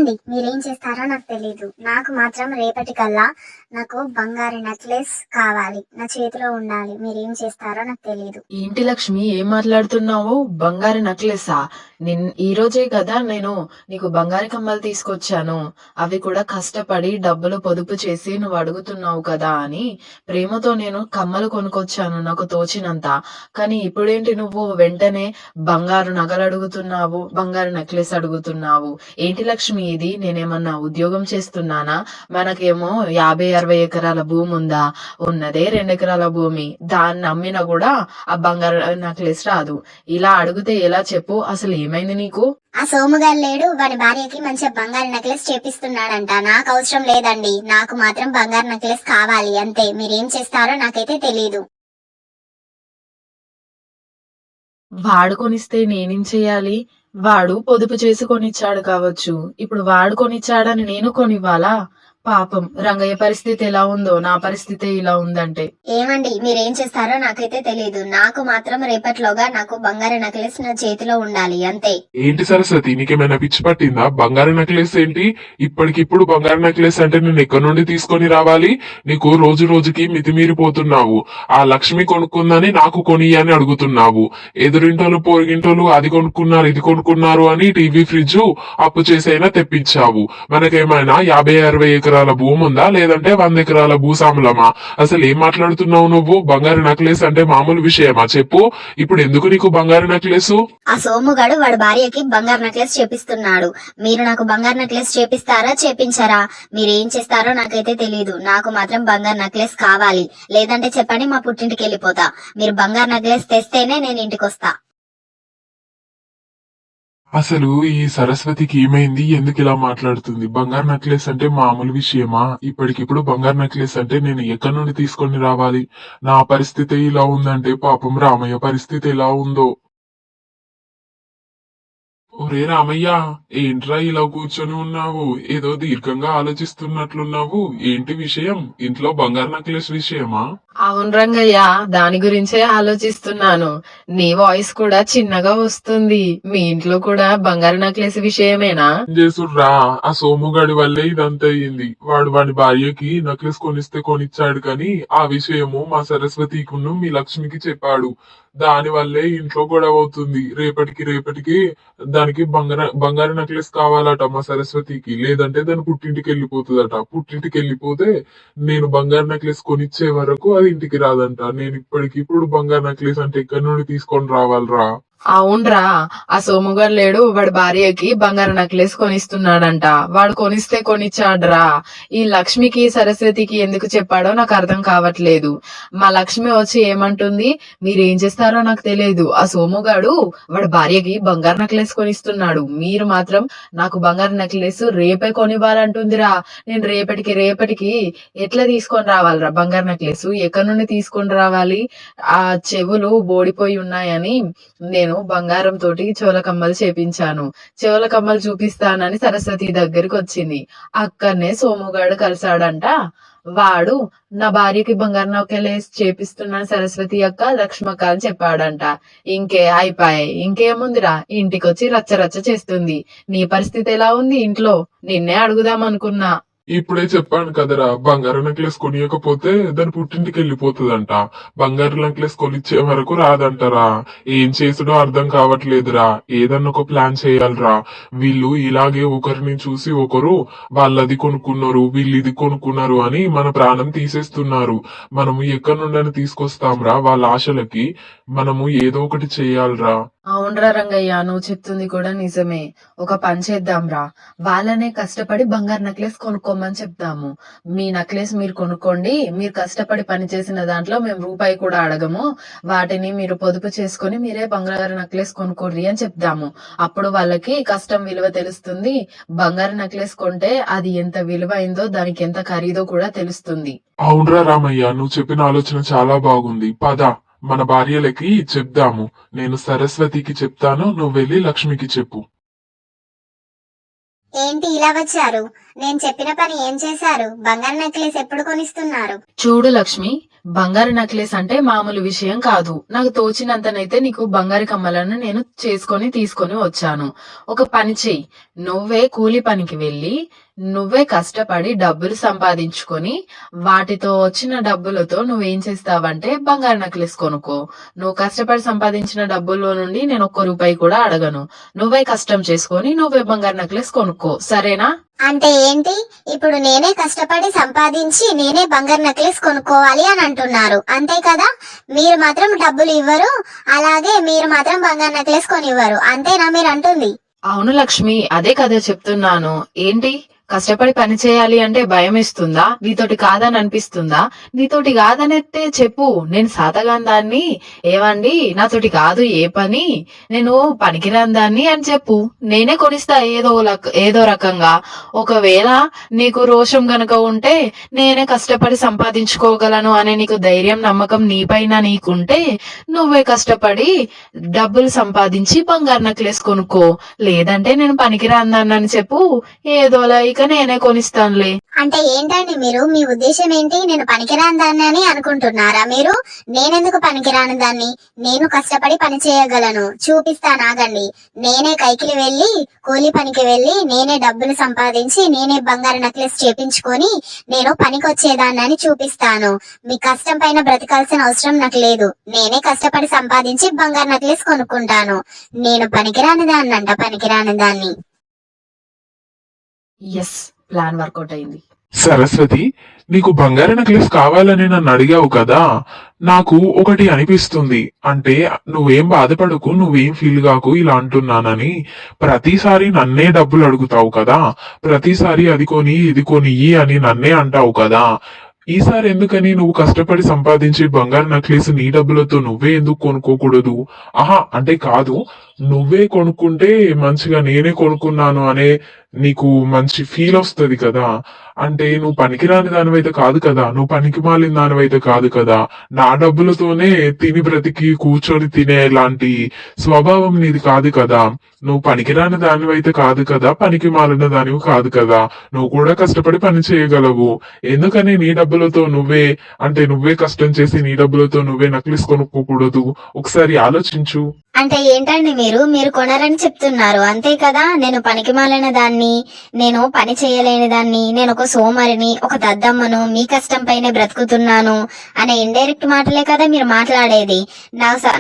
ఏమండి, మీరేం చేస్తారో నాకు తెలీదు. నాకు మాత్రం రేపటికల్లా నాకు బంగారు నెక్లెస్ కావాలి, నా చేతిలో ఉండాలి. మీరేం చేస్తారో నాకు తెలీదు. ఏంటి లక్ష్మి, ఏం మాట్లాడుతున్నావు? బంగారు నక్లెసా? ఈ రోజే కదా నేను నీకు బంగారు కమ్మలు తీసుకొచ్చాను. అవి కూడా కష్టపడి డబ్బులు పొదుపు చేసి నువ్వు అడుగుతున్నావు కదా అని ప్రేమతో నేను కమ్మలు కొనుక్కొచ్చాను నాకు తోచినంత. కానీ ఇప్పుడేంటి నువ్వు వెంటనే బంగారు నగలు అడుగుతున్నావు, బంగారు నెక్లెస్ అడుగుతున్నావు? ఏంటి లక్ష్మి ఇది? నేనేమన్నా ఉద్యోగం చేస్తున్నానా? మనకేమో 50-60 ఎకరాల భూమి ఉందా? ఉన్నదే 2 ఎకరాల భూమి. దాన్ని అమ్మినా కూడా ఆ బంగారు నెక్లెస్ రాదు. ఇలా అడిగితే ఎలా చెప్పు? అసలు ఏమైంది నీకు? ఆ సోముగారు లేడు, వాడి భార్యకి మంచిగా బంగారు నెక్లెస్ చేపిస్తున్నాడంట. నాకు అవసరం లేదండి, నాకు మాత్రం బంగారు నెక్లెస్ కావాలి అంతే. మీరేం చేస్తారో నాకైతే తెలీదు. వాడు కొనిస్తే నేనేం చెయ్యాలి? వాడు పొదుపు చేసి కొనిచ్చాడు కావచ్చు. ఇప్పుడు వాడు కొనిచ్చాడని నేను కొనివ్వాలా? పాపం రంగయ్య పరిస్థితి ఎలా ఉందో నా పరిస్థితి ఇలా ఉందంటే. ఏమండి, మీరేం చేస్తారో నాకైతే తెలీదు. నాకు మాత్రం రేపటిలోగా నాకు బంగారు నెక్లెస్ నా చేతిలో ఉండాలి అంతే. ఏంటి సరస్వతి, నీకేమైనా పిచ్చి పట్టిందా? బంగారు నెక్లెస్ ఏంటి? ఇప్పటికిప్పుడు బంగారు నెక్లెస్ అంటే నేను ఎక్కడి నుండి తీసుకొని రావాలి? నీకు రోజు రోజుకి మితిమీరిపోతున్నావు. ఆ లక్ష్మి కొనుక్కుందని నాకు కొని అని అడుగుతున్నావు. ఎదురింటోలు పొరుగింటోలు అది కొనుక్కున్నారు ఇది కొనుక్కున్నారు అని టీవీ ఫ్రిడ్జ్ అప్పు చేసైనా తెప్పించావు. మనకేమైనా 50-60 ఎకరాల భూమి ఉందా, లేదంటే 100 ఎకరాల భూసాములమా? అసలు ఏం మాట్లాడుతున్నావు నువ్వు? బంగారు నెక్లెస్ అంటే మామూలు విషయమా చెప్పు? ఇప్పుడు ఎందుకు నీకు బంగారు నెక్లెస్? ఆ సోముగాడు వాడి భార్యకి బంగారు నెక్లెస్ చేపిస్తున్నాడు. మీరు నాకు బంగారు నెక్లెస్ చేపిస్తారా, చేపించారా? మీరేం చేస్తారో నాకైతే తెలీదు. నాకు మాత్రం బంగారు నెక్లెస్ కావాలి. లేదంటే చెప్పండి, మా పుట్టింటికి వెళ్ళిపోతా. మీరు బంగారు నెక్లెస్ తెస్తేనే నేను ఇంటికి వస్తా. అసలు ఈ సరస్వతికి ఏమైంది? ఎందుకు ఇలా మాట్లాడుతుంది? బంగారు నెక్లెస్ అంటే మామూలు విషయమా? ఇప్పటికిప్పుడు బంగారు నెక్లెస్ అంటే నేను ఎక్కడి నుండి తీసుకొని రావాలి? నా పరిస్థితి ఇలా ఉందంటే పాపం రామయ్య పరిస్థితి ఎలా ఉందో. ఒరే రామయ్య, ఏంట్రా ఇలా కూర్చొని ఉన్నావు? ఏదో దీర్ఘంగా ఆలోచిస్తున్నట్లున్నావు. ఏంటి విషయం? ఇంట్లో బంగారు నెక్లెస్ విషయమా? అవును రంగయ్య, దాని గురించే ఆలోచిస్తున్నాను. నీ వాయిస్ కూడా చిన్నగా వస్తుంది. మీ ఇంట్లో కూడా బంగారు నెక్లెస్ విషయమేనా? చేసుడ్రా, ఆ సోముగాడి వల్లే ఇదంతా అయ్యింది. వాడి భార్యకి నెక్లెస్ కొనిస్తే కొనిచ్చాడు కానీ ఆ విషయము మా సరస్వతికును మీ లక్ష్మికి చెప్పాడు. దాని వల్లే ఇంట్లో గొడవ అవుతుంది. రేపటికి దానికి బంగారు నెక్లెస్ కావాలట మా సరస్వతికి. లేదంటే దాని పుట్టింటికి వెళ్ళిపోతుందట. పుట్టింటికి వెళ్ళిపోతే నేను బంగారు నెక్లెస్ కొనిచ్చే వరకు అది ఇంటికి రాదంట. నేను ఇప్పటికిప్పుడు బంగారు నెక్లెస్ అంటే ఎక్కడి నుండి తీసుకొని రావాలరా? అవునరా, ఆ సోముగారు లేడు, వాడి భార్యకి బంగారు నెక్లెస్ కొనిస్తున్నాడంట. వాడు కొనిస్తే కొనిచ్చాడ్రా. ఈ లక్ష్మికి సరస్వతికి ఎందుకు చెప్పాడో నాకు అర్థం కావట్లేదు. మా లక్ష్మి వచ్చి ఏమంటుంది, మీరేం చేస్తారో నాకు తెలియదు, ఆ సోముగాడు వాడి భార్యకి బంగారు నెక్లెస్ కొనిస్తున్నాడు, మీరు మాత్రం నాకు బంగారు నెక్లెస్ రేపే కొనివ్వాలంటుందిరా. నేను రేపటికి ఎట్లా తీసుకొని రావాలిరా బంగారు నెక్లెస్? ఎక్కడి నుండి తీసుకొని రావాలి? ఆ చెవులు బోడిపోయి ఉన్నాయని నేను బంగారం తోటి చెవుల కమ్మలు చేపించాను. చెవుల కమ్మలు చూపిస్తానని సరస్వతి దగ్గరికి వచ్చింది. అక్కడనే సోముగాడు కలిసాడంట. వాడు నా భార్యకి బంగారు నెక్లెస్ చేపిస్తున్నాను సరస్వతి అక్క, లక్ష్మక్క అని చెప్పాడంట. అయిపోయాయి. ఇంకేముందిరా, ఇంటికొచ్చి రచ్చ చేస్తుంది. నీ పరిస్థితి ఎలా ఉంది ఇంట్లో? నిన్నే అడుగుదాం అనుకున్నా. ఇప్పుడే చెప్పాను కదరా, బంగారు నెక్లెస్ కొనియకపోతే దాని పుట్టింటికి వెళ్ళిపోతుందంట. బంగారు నెక్లెస్ కొనిచ్చే వరకు రాదంటరా. ఏం చేసుడో అర్థం కావట్లేదురా. ఏదన్నా ఒక ప్లాన్ చేయాలరా. వీళ్ళు ఇలాగే ఒకరిని చూసి ఒకరు వాళ్ళది కొనుక్కున్నారు, వీళ్ళు ఇది కొనుక్కున్నారు అని మన ప్రాణం తీసేస్తున్నారు. మనము ఎక్కడి నుండి తీసుకొస్తాంరా వాళ్ళ ఆశలకి? మనము ఏదో ఒకటి చేయాలరా. అవునరా రంగయ్య, నువ్వు చెప్తుంది కూడా నిజమే. ఒక పని చేద్దాంరా, వాళ్ళనే కష్టపడి బంగారు నెక్లెస్ కొనుక్కోమని చెప్దాము. మీ నెక్లెస్ మీరు కొనుక్కోండి, మీరు కష్టపడి పని చేసిన దాంట్లో మేము రూపాయి కూడా అడగము, వాటిని మీరు పొదుపు చేసుకుని మీరే బంగారు నెక్లెస్ కొనుక్కోర్రి అని చెప్దాము. అప్పుడు వాళ్ళకి కష్టం విలువ తెలుస్తుంది. బంగారు నెక్లెస్ కొంటే అది ఎంత విలువ అయిందో, దానికి ఎంత ఖరీదో కూడా తెలుస్తుంది. అవునరా రామయ్య, నువ్వు చెప్పిన ఆలోచన చాలా బాగుంది. పద మన భార్యలకి చెప్దాము. నేను సరస్వతికి చెప్తాను, నువ్వు వెళ్ళి లక్ష్మికి చెప్పు. ఏంటి ఇలా వచ్చారు? నేను చెప్పిన పని ఏం చేశారు? బంగారు నెక్లెస్ ఎప్పుడు కొనిస్తున్నారు? చూడు లక్ష్మి, బంగారు నెక్లెస్ అంటే మామూలు విషయం కాదు. నాకు తోచినంతనైతే నీకు బంగారు కమ్మలను నేను చేసుకొని తీసుకొని వచ్చాను. ఒక పని చెయ్యి, నువ్వే కూలి పనికి వెళ్ళి నువ్వే కష్టపడి డబ్బులు సంపాదించుకొని వాటితో వచ్చిన డబ్బులతో నువ్వేం చేస్తావంటే బంగారు నెక్లెస్ కొనుక్కో. నువ్వు కష్టపడి సంపాదించిన డబ్బుల్లో నుండి నేను ఒక్క రూపాయి కూడా అడగను. నువ్వే కష్టం చేసుకొని నువ్వే బంగారు నెక్లెస్ కొనుక్కో, సరేనా? అంటే ఏంటి, ఇప్పుడు నేనే కష్టపడి సంపాదించి నేనే బంగారు నెక్లెస్ కొనుక్కోవాలి అని అంటున్నారు, అంతే కదా? మీరు మాత్రం డబ్బులు ఇవ్వరు, అలాగే మీరు మాత్రం బంగారు నెక్లెస్ కొనివ్వరు, అంతేనా మీరు అంటుంది? అవును లక్ష్మి, అదే కదా చెప్తున్నాను. ఏంటి, కష్టపడి పని చేయాలి అంటే భయం ఇస్తుందా? నీతోటి కాదని అనిపిస్తుందా? నీతోటి కాదనైతే చెప్పు, నేను సాతగాని దాన్ని, ఏవండి నాతోటి కాదు ఏ పని, నేను పనికిరాని దాన్ని అని చెప్పు, నేనే కొనిస్తా ఏదో రకంగా. ఒకవేళ నీకు రోషం గనక ఉంటే, నేనే కష్టపడి సంపాదించుకోగలను అనే నీకు ధైర్యం నమ్మకం నీపైన నీకుంటే, నువ్వే కష్టపడి డబ్బులు సంపాదించి బంగారు నెక్లెస్ కొనుక్కో. లేదంటే నేను పనికిరాని దాన్ని అని చెప్పు, ఏదోలా ఇక నేనే కొనిస్తానులే. అంటే ఏంటండి మీరు, మీ ఉద్దేశం ఏంటి? నేను పనికిరాని దాన్ని అని అనుకుంటున్నారా మీరు? నేనెందుకు పనికిరాని దాన్ని? నేను కష్టపడి పని చేయగలను, చూపిస్తాను ఆగండి. నేనే కైకిలి వెళ్ళి కూలి పనికి వెళ్ళి నేనే డబ్బులు సంపాదించి నేనే బంగారు నెక్లెస్ చేపించుకొని నేను పనికొచ్చేదాన్ని అని చూపిస్తాను. మీ కష్టం పైన బ్రతకాల్సిన అవసరం నాకు లేదు. నేనే కష్టపడి సంపాదించి బంగారు నెక్లెస్ కొనుక్కుంటాను. నేను పనికిరాని దాన్ని. ఎస్, ప్లాన్ వర్కౌట్ అయింది. సరస్వతి, నీకు బంగారు నెక్లెస్ కావాలని నన్ను అడిగావు కదా, నాకు ఒకటి అనిపిస్తుంది. అంటే నువ్వేం బాధపడకు, నువ్వేం ఫీల్ కాకు ఇలా అంటున్నానని. ప్రతిసారి నన్నే డబ్బులు అడుగుతావు కదా, ప్రతిసారి అది కొని ఇది కొని అని నన్నే అంటావు కదా. ఈసారి ఎందుకని నువ్వు కష్టపడి సంపాదించి బంగారు నెక్లెస్ నీ డబ్బులతో నువ్వే ఎందుకు కొనుక్కోకూడదు? ఆహా, అంటే కాదు, నువ్వే కొనుక్కుంటే మంచిగా నేనే కొనుక్కున్నాను అనే నీకు మంచి ఫీల్ వస్తుంది కదా. అంటే నువ్వు పనికిరాని దానివైతే కాదు కదా, నువ్వు పనికి మాలిన దానివైతే కాదు కదా. నా డబ్బులతోనే తిని బ్రతికి కూర్చొని తినే లాంటి స్వభావం నీది కాదు కదా. నువ్వు పనికిరాని దానివైతే కాదు కదా, పనికి మాలిన దానివి కాదు కదా. నువ్వు కూడా కష్టపడి పని చేయగలవు. ఎందుకని నీ డబ్బులతో నువ్వే కష్టం చేసి నీ డబ్బులతో నువ్వే నెక్లెస్ కొనుక్కోకూడదు? ఒకసారి ఆలోచించు. అంటే ఏంటండి మీరు కొనరని చెప్తున్నారు, అంతే కదా? నేను పనికి మాలిన దాన్ని, నేను పని చేయలేని దాన్ని, నేను ఒక సోమరిని, ఒక దద్దమ్మను, మీ కష్టం పైనే బ్రతుకుతున్నాను అనే ఇండైరెక్ట్ మాటలే కదా మీరు మాట్లాడేది.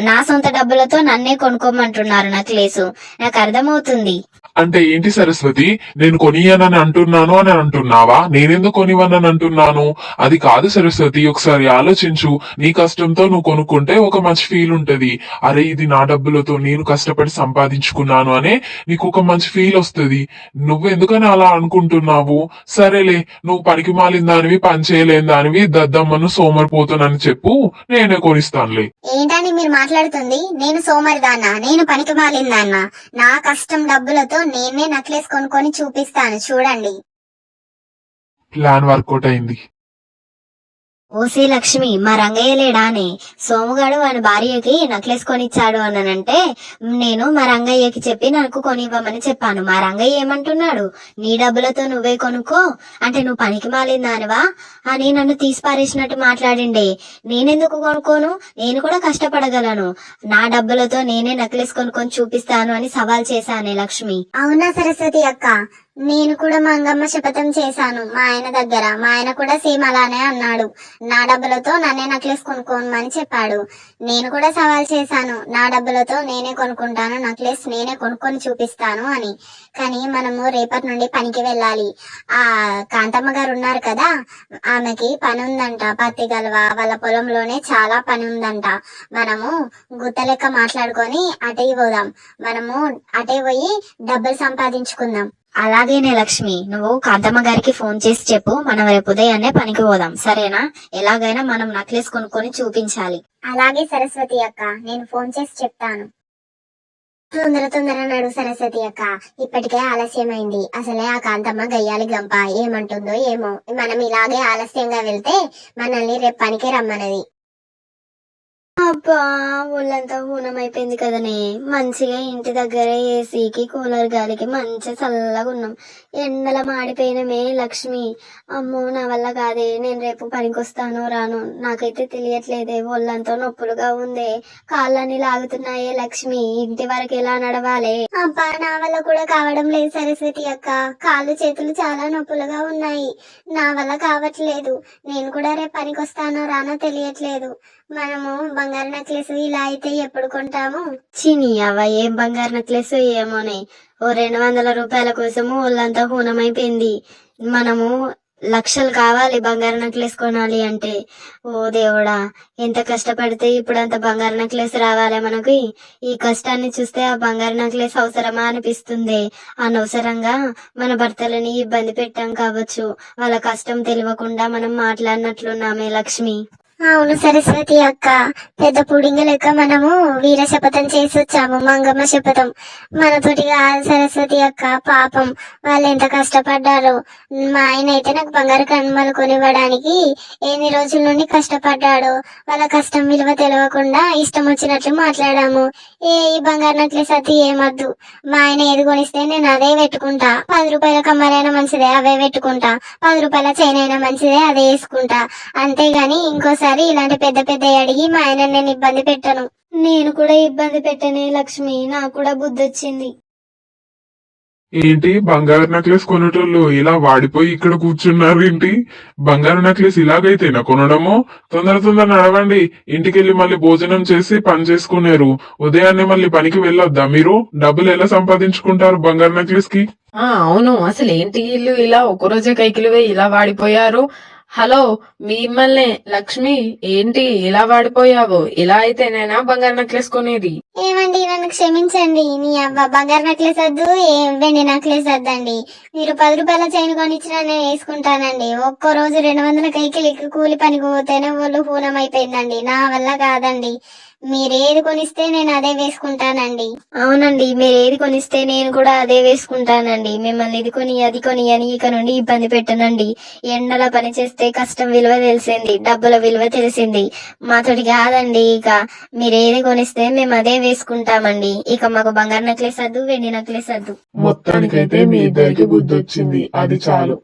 నా సొంత డబ్బులతో నన్నే కొనుక్కోమంటున్నారు నెక్లెస్, నాకు అర్థమవుతుంది. అంటే ఏంటి సరస్వతి, నేను కొనియనని అంటున్నాను అని అంటున్నావా? నేనెందుకు కొనివనని అంటున్నాను? అది కాదు సరస్వతి, ఒకసారి ఆలోచించు. నీ కష్టంతో నువ్వు కొనుక్కుంటే ఒక మంచి ఫీల్ ఉంటది. అరే, ఇది నా డబ్బులతో నేను కష్టపడి సంపాదించుకున్నాను అనే నీకు ఒక మంచి ఫీల్ వస్తుంది. నువ్వెందుకని అలా అనుకుంటున్నావు? సరేలే, నువ్వు పనికి మాలిన దానివి, పని చేయలేని దానివి, దద్దమ్మను సోమరిపోతానని చెప్పు, నేనే కొనిస్తానులే. ఏంటని మీరు మాట్లాడుతుంది? నేను సోమరిదాన్నా? నేను పనికి మాలిందాన్నా? నా కష్టం డబ్బులతో నేనే నెక్లెస్ కొనుక్కొని చూపిస్తాను, చూడండి. ప్లాన్ వర్కౌట్ అయింది. ఓసే లక్ష్మి, మా రంగయ్య లేడానే? సోముగాడు వాడి భార్యకి నెక్లెస్ కొనిచ్చాడు అనంటే నేను మా రంగయ్యకి చెప్పి నాకు కొనివ్వమని చెప్పాను. మా రంగయ్య ఏమంటున్నాడు? నీ డబ్బులతో నువ్వే కొనుక్కో అంటే నువ్వు పనికి మాలిందానివా అని నన్ను తీసి పారేసినట్టు మాట్లాడిండే. నేనెందుకు కొనుక్కోను? నేను కూడా కష్టపడగలను. నా డబ్బులతో నేనే నెక్లెస్ కొనుక్కొని చూపిస్తాను అని సవాల్ చేశానే లక్ష్మి. అవునా సరస్వతి అక్క, నేను కూడా మంగమ్మ శపథం చేశాను మా ఆయన దగ్గర. మా ఆయన కూడా సేమ్ అలానే అన్నాడు, నా డబ్బులతో నన్నే నెక్లెస్ కొనుక్కోమని చెప్పాడు. నేను కూడా సవాల్ చేశాను, నా డబ్బులతో నేనే కొనుక్కుంటాను నెక్లెస్, నేనే కొనుక్కొని చూపిస్తాను అని. కానీ మనము రేపటి నుండి పనికి వెళ్ళాలి. ఆ కాంతమ్మ గారు ఉన్నారు కదా, ఆమెకి పని ఉందంట, పత్తి గలవ వాళ్ళ పొలంలోనే చాలా పని ఉందంట. మనము గుత్త లెక్క మాట్లాడుకొని అటే పోదాం, మనము అటే పోయి డబ్బులు సంపాదించుకుందాం. అలాగేనే లక్ష్మి, నువ్వు కాంతమ్మ గారికి ఫోన్ చేసి చెప్పు, మనం రేపు ఉదయాన్నే పనికి పోదాం, సరేనా? ఎలాగైనా మనం నెక్లెస్ కొనుక్కొని చూపించాలి. అలాగే సరస్వతి అక్క, నేను ఫోన్ చేసి చెప్తాను. తొందర నడు సరస్వతి అక్క, ఇప్పటికే ఆలస్యమైంది. అసలే ఆ కాంతమ్మ గయ్యాలి గంప, ఏమంటుందో ఏమో. మనం ఇలాగే ఆలస్యంగా వెళ్తే మనల్ని రేపు పనికి రమ్మన్నది. అబ్బా ఒళ్ళంతా హూనం అయిపోయింది కదనే. మంచిగా ఇంటి దగ్గరే ఏసీకి కూలర్ గాలికి మంచిగా చల్లగా ఉన్నాం. ఎండల మాడిపోయినమే లక్ష్మి. అమ్మో నా వల్ల కాదే, నేను రేపు పనికొస్తానో రాను నాకైతే తెలియట్లేదే. ఒళ్ళంతా నొప్పులుగా ఉందే, కాళ్ళని లాగుతున్నాయే లక్ష్మి. ఇంటి వరకు ఎలా నడవాలే? అబ్బా నా వల్ల కూడా కావడం లేదు సరస్వతి అక్క. కాళ్ళు చేతులు చాలా నొప్పులుగా ఉన్నాయి, నా వల్ల కావట్లేదు. నేను కూడా రేపు పనికొస్తానో రానో తెలియట్లేదు. మనము బంగారు నెక్లెస్ ఇలా అయితే ఎప్పుడు కొంటాము? చిని అవ ఏం బంగారు నెక్లెస్ ఏమోనే. ఓ 200 రూపాయల కోసము ఒళ్ళంతా హూనమైపోయింది. మనము లక్షలు కావాలి బంగారు నెక్లెస్ కొనాలి అంటే. ఓ దేవుడా, ఎంత కష్టపడితే ఇప్పుడు అంత బంగారు నెక్లెస్ రావాలి మనకి. ఈ కష్టాన్ని చూస్తే ఆ బంగారు నెక్లెస్ అవసరమా అనిపిస్తుంది. అనవసరంగా మన భర్తలని ఇబ్బంది పెట్టాం కావచ్చు. వాళ్ళ కష్టం తెలియకుండా మనం మాట్లాడినట్లున్నామే లక్ష్మి. అవును సరస్వతి అక్క, పెద్ద పుడింగ లెక్క మనము వీర శపథం చేసి వచ్చాము, మంగమ్మ శపథం. మనతోటి కాదు సరస్వతి అక్క, పాపం వాళ్ళు ఎంత కష్టపడ్డారో. మా ఆయన అయితే నాకు బంగారు కనుమలు కొనివ్వడానికి ఎన్ని రోజుల నుండి కష్టపడ్డాడో. వాళ్ళ కష్టం విలువ తెలియకుండా ఇష్టం వచ్చినట్లు మాట్లాడాము. ఈ బంగారు నెక్లెస్ అది ఏమద్దు, మా ఆయన ఏది కొనిస్తే నేను అదే పెట్టుకుంటా. 10 రూపాయల కమ్మలైనా మంచిదే అవే పెట్టుకుంటా, 10 రూపాయల చైన్ అయినా మంచిదే అదే వేసుకుంటా. అంతేగాని ఇంకోసారి ఇలాంటి పెద్ద పెద్ద అడిగి మా ఆయన నేను ఇబ్బంది పెట్టను. నేను కూడా ఇబ్బంది పెట్టనే లక్ష్మి, నాకు కూడా బుద్ధి వచ్చింది. ఏంటి బంగారు నెక్లెస్ కొనేటోళ్ళు ఇలా వాడిపోయి ఇక్కడ కూర్చున్నారు ఏంటి? బంగారు నెక్లెస్ ఇలాగైతేనా కొనడము? తొందర నడవండి, ఇంటికెళ్ళి మళ్ళీ భోజనం చేసి పని చేసుకునేరు. ఉదయాన్నే మళ్ళీ పనికి వెళ్ళొద్దా మీరు? డబ్బులు ఎలా సంపాదించుకుంటారు బంగారు నెక్లెస్ కి? అవును, అసలు ఏంటి ఇల్లు ఇలా ఒక్కరోజే కైకిలువే ఇలా వాడిపోయారు? హలో, మిమ్మల్ని లక్ష్మి, ఏంటి ఇలా వాడిపోయావు? ఇలా అయితే నేనా బంగారు నెక్లెస్ కొనేది? ఏమండి నన్ను క్షమించండి. నీ అవ్వ బంగారు నెక్లెస్ వద్దు, ఏం వెండి నెక్లెస్ వద్దండి. మీరు 10 రూపాయల చైన్ కొనిచ్చినా నేను వేసుకుంటానండి. ఒక్కో రోజు 200 కైకిలికి కూలి పనికి పోతేనే ఒళ్ళు పూనం అయిపోయిందండి, నా వల్ల కాదండి. మీరేది కొనిస్తే నేను అదే వేసుకుంటానండి. అవునండి, మీరు ఏది కొనిస్తే నేను కూడా అదే వేసుకుంటానండి. మిమ్మల్ని ఇది కొని అది కొని అని ఇక నుండి ఇబ్బంది పెట్టనండి. ఎండల పని చేస్తే కష్టం విలువ తెలిసింది, డబ్బుల విలువ తెలిసింది. మాతోటి కాదండి. ఇక మీరు ఏది కొనిస్తే మేము అదే వేసుకుంటామండి. ఇక మాకు బంగారు నెక్లెస్ వద్దు, వెండి నెక్లెస్ వద్దు. మొత్తానికైతే మీ ఇద్దరికి బుద్ధి వచ్చింది, అది చాలు.